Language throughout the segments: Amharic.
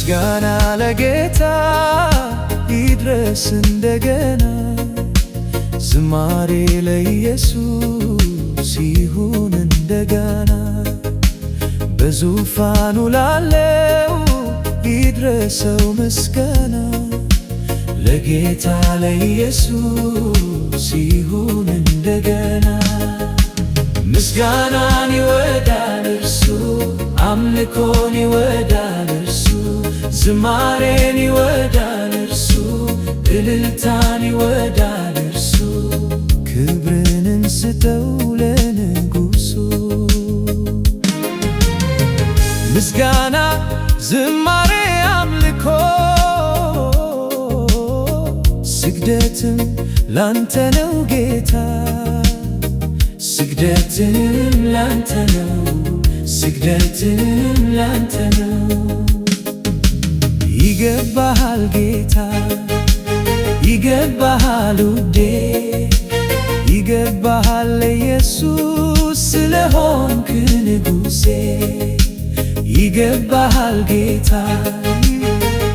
ምስጋና ለጌታ ይድረስ እንደገና፣ ዝማሬ ለኢየሱስ ይሁን እንደገና። በዙፋኑ ላለው ይድረሰው ምስጋና፣ ለጌታ ለኢየሱስ ይሁን እንደገና። ምስጋናን ይወዳል እርሱ፣ አምልኮን ይወዳል እርሱ፣ ዝማሬን ይወዳል እርሱ፣ እልልታን ይወዳል እርሱ። ክብርን እንስጠው ለንጉሡ። ምስጋና፣ ዝማሬ፣ አምልኮ ስግደትም ላንተ ነው ጌታ፣ ስግደትም ላንተ ነው፣ ስግደትም ላንተ ነው። ይገባሃል ጌታ፣ ይገባሃል ውዴ፣ ይገባሃል ኢየሱስ ስለሆንክ ንጉሴ። ይገባሃል ጌታ፣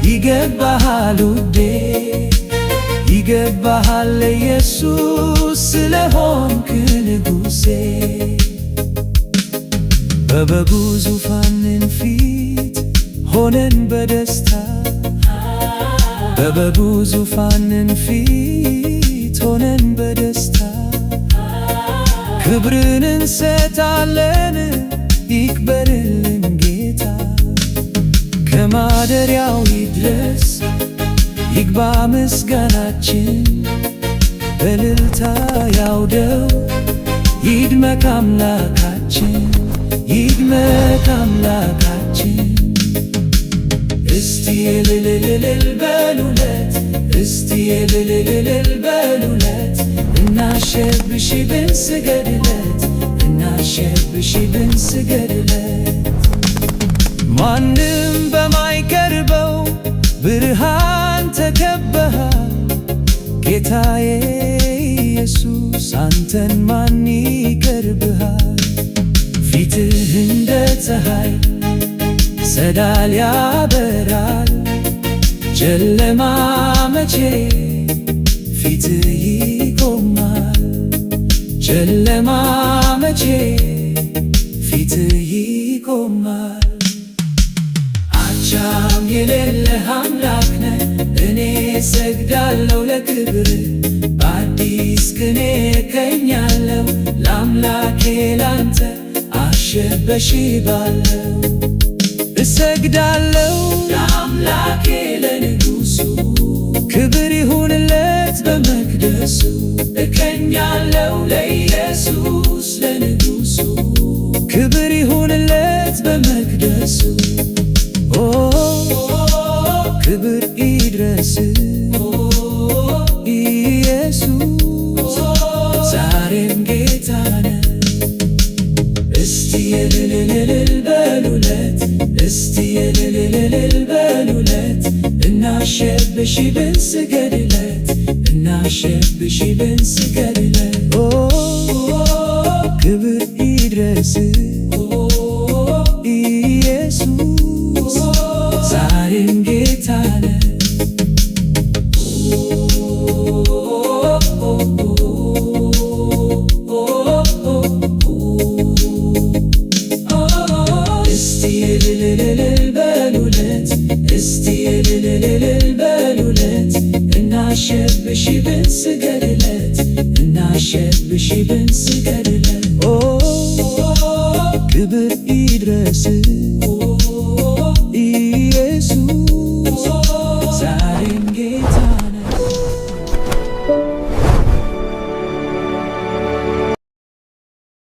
ይገባሃል ውዴ፣ ይገባሃል ኢየሱስ ስለሆንክ ንጉሴ። በበጉ ዙፋን ፊት ሆነን በደስታ፣ በበጉ ዙፋን ፊት ሆነን በደስታ ክብርን እንሰጣለን። ይክበርልን ጌታ፣ ከማደሪያው ይድረስ ይግባ ምስጋናችን። በእልልታ ያውደው ይድመቅ አምላካችን፣ ይድመቅ አምላካችን። እስቲ እልል በሉለት፣ እስቲ እልል በሉለት፣ እናሸብሽ ብንስገድለት፣ እናሸብሽ ብንስገድለት። ማንም በማይቀርበው ብርሃን ተከበሃል ጌታዬ ኢየሱስ፣ አንተን ማን ይቀርብሃል? ፊትህ እንደ ፀሐይ ጸዳል ያበራል፣ ጨለማ መቼ ፊትህ ይቆማል? ጨለማ መቼ ፊትህ ይቆማል? አቻም የሌለህ አምላክ ነህ፣ እኔ ሰግዳለሁ ለክብር። በአዲስ ቅኔ እቀኛለሁ ለአምላኬ ላንተ አሸበሽባለሁ። እሰግዳለሁ ለአምላኬ ለንጉሡ፣ ክብር ይሁንለት በመቅደሱ። እቀኛለሁ ለኢየሱስ ለንጉሡ፣ ክብር ይሁንለት በመቅደሱ። ክብር ይድረስ ኢየሱስ፣ ዛሬም ጌታ ነህ። እስቲ እልል በሉለት፣ እስቲ እልል በሉለት፣ እናሸብሽ ብንስገድለት፣ እናሸብሽ ብንስገድለት። ክብር ይድረስ ኢየሱስ፣ ዛሬም ጌታ ነህ። እስቲ እልል በሉለት፣ እስቲ እልል በሉለት፣ እናሸብሽ ብንስገድለት፣ እናሸብሽ ብንስገድለት። ክብር ይድረስ